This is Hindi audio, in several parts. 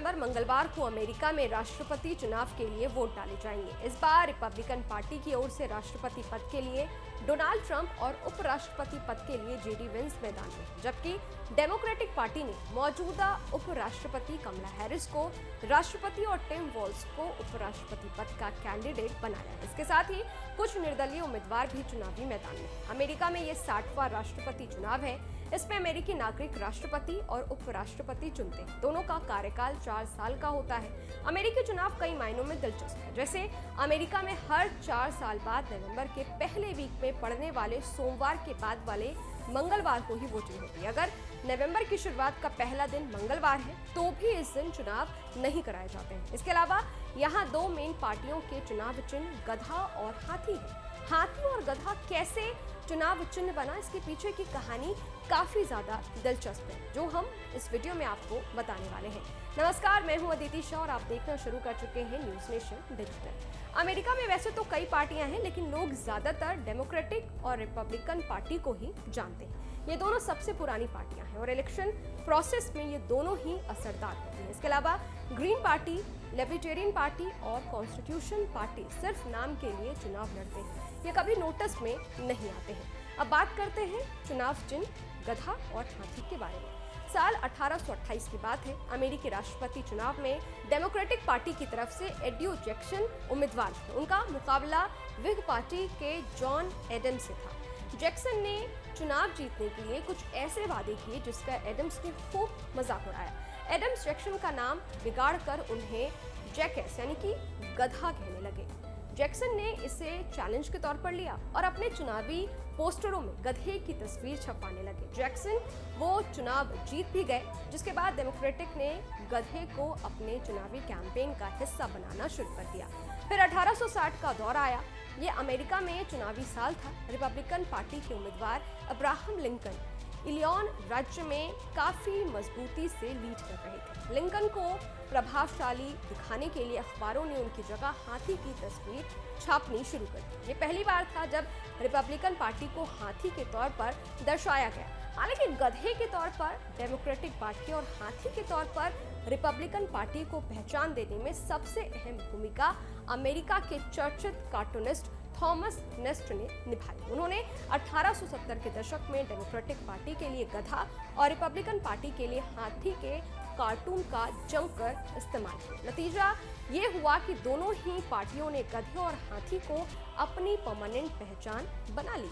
नवंबर मंगलवार को अमेरिका में राष्ट्रपति चुनाव के लिए वोट डाले जाएंगे। इस बार रिपब्लिकन पार्टी की ओर से राष्ट्रपति पद के लिए डोनाल्ड ट्रंप और उपराष्ट्रपति पद के लिए जेडी वेंस मैदान में, जबकि डेमोक्रेटिक पार्टी ने मौजूदा उपराष्ट्रपति कमला हैरिस को राष्ट्रपति और टिम वॉल्स को उपराष्ट्रपति पद का कैंडिडेट बनाया। इसके साथ ही कुछ निर्दलीय उम्मीदवार भी चुनावी मैदान में। अमेरिका में ये 60वां राष्ट्रपति चुनाव है। इसमें अमेरिकी नागरिक राष्ट्रपति और उपराष्ट्रपति चुनते हैं। दोनों का कार्यकाल 4 साल का होता है। अमेरिकी चुनाव कई मायनों में दिलचस्प है। जैसे अमेरिका में हर 4 साल बाद नवंबर के पहले वीक में पड़ने वाले सोमवार के बाद वाले मंगलवार को ही वोटिंग होती है। अगर नवंबर की शुरुआत का पहला दिन मंगलवार है तो भी इस दिन चुनाव नहीं कराए जाते हैं। इसके अलावा यहाँ 2 मेन पार्टियों के चुनाव चिन्ह गधा और हाथी है। हाथी और गधा कैसे चुनाव चिन्ह बना, इसके पीछे की कहानी काफी ज्यादा दिलचस्प है, जो हम इस वीडियो में आपको बताने वाले हैं। नमस्कार, मैं हूं अदिति शाह और आप देखना शुरू कर चुके हैं न्यूज नेशन डिजिटल। अमेरिका में वैसे तो कई पार्टियां हैं, लेकिन लोग ज्यादातर डेमोक्रेटिक और रिपब्लिकन पार्टी को ही जानते हैं। ये दोनों सबसे पुरानी पार्टियां हैं और इलेक्शन प्रोसेस में ये दोनों ही असरदार होती हैं। इसके अलावा ग्रीन पार्टी, लिबर्टेरियन पार्टी और कॉन्स्टिट्यूशन पार्टी सिर्फ नाम के लिए चुनाव लड़ते हैं, ये कभी नोटिस में नहीं आते हैं। अब बात करते हैं चुनाव चिन्ह गधा और हाथी के बारे में। साल 1828 की बात है। अमेरिकी राष्ट्रपति चुनाव में डेमोक्रेटिक पार्टी की तरफ से एड्यू जैक्सन उम्मीदवार थे। उनका मुकाबला विग पार्टी के जॉन एडम्स से था। जैक्सन ने चुनाव जीतने के लिए कुछ ऐसे वादे किए जिसका एडम्स ने खूब मजाक उड़ाया। एडम्स जैक्सन का नाम बिगाड़कर उन्हें जैकेस यानी कि गधा कहने लगे। जैक्सन ने इसे चैलेंज के तौर पर लिया और अपने चुनावी पोस्टरों में गधे की तस्वीर छपवाने लगे। जैक्सन वो चुनाव जीत भी गए, जिसके बाद डेमोक्रेटिक ने गधे को अपने चुनावी कैंपेन का हिस्सा बनाना शुरू कर दिया। फिर 1860 का दौर आया। ये अमेरिका में चुनावी साल था। रिपब्लिकन पार्टी के उम्मीदवार अब्राहम लिंकन इलिनॉय राज्य में काफी मजबूती से लीड कर रहे थे। लिंकन को प्रभावशाली दिखाने के लिए अखबारों ने उनकी जगह हाथी की तस्वीर छापनी शुरू कर दी। ये पहली बार था जब रिपब्लिकन पार्टी को हाथी के तौर पर दर्शाया गया। हालांकि गधे के तौर पर डेमोक्रेटिक पार्टी और हाथी के तौर पर रिपब्लिकन पार्टी को पहचान देने में सबसे अहम भूमिका अमेरिका के चर्चित कार्टूनिस्ट थॉमस नेस्ट ने निभाई। उन्होंने 1870 के दशक में डेमोक्रेटिक पार्टी के लिए गधा और रिपब्लिकन पार्टी के लिए हाथी के कार्टून का जमकर इस्तेमाल किया। नतीजा ये हुआ कि दोनों ही पार्टियों ने गधे और हाथी को अपनी परमानेंट पहचान बना ली,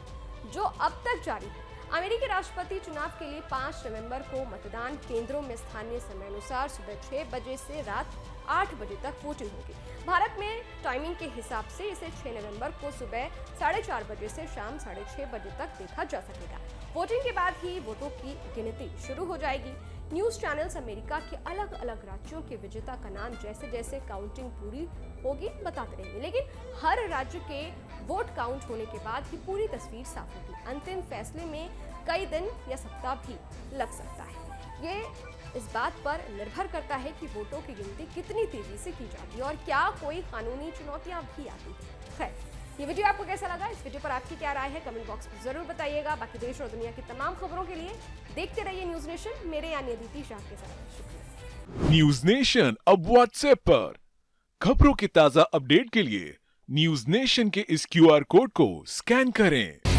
जो अब तक जारी है। अमेरिकी राष्ट्रपति चुनाव के लिए 5 नवंबर को मतदान केंद्रों में स्थानीय समय अनुसार सुबह 6 बजे से रात 8 बजे तक वोटिंग होगी। भारत में टाइमिंग के हिसाब से इसे 6 नवंबर को सुबह 4:30 बजे से शाम 6:30 बजे तक देखा जा सकेगा। वोटिंग के बाद ही वोटों की गिनती शुरू हो जाएगी। न्यूज चैनल्स अमेरिका के अलग अलग राज्यों के विजेता का नाम जैसे जैसे काउंटिंग पूरी होगी बताते रहेंगे, लेकिन हर राज्य के वोट काउंट होने के बाद ही पूरी तस्वीर साफ होगी। अंतिम फैसले में कई दिन या सप्ताह भी लग सकता है। ये इस बात पर निर्भर करता है कि वोटों की गिनती कितनी तेजी से की जाती है और क्या कोई कानूनी चुनौतियां भी आती हैं। खैर, ये वीडियो आपको कैसा लगा? इस वीडियो पर आपकी क्या राय है? कमेंट बॉक्स में जरूर बताइएगा। बाकी देश और दुनिया की तमाम खबरों के लिए देखते रहिए न्यूज नेशन, मेरे यानी अदिति शाह के साथ। शुक्रिया। न्यूज नेशन अब व्हाट्सएप पर खबरों की ताजा अपडेट के लिए न्यूज नेशन के इस QR कोड को स्कैन करें।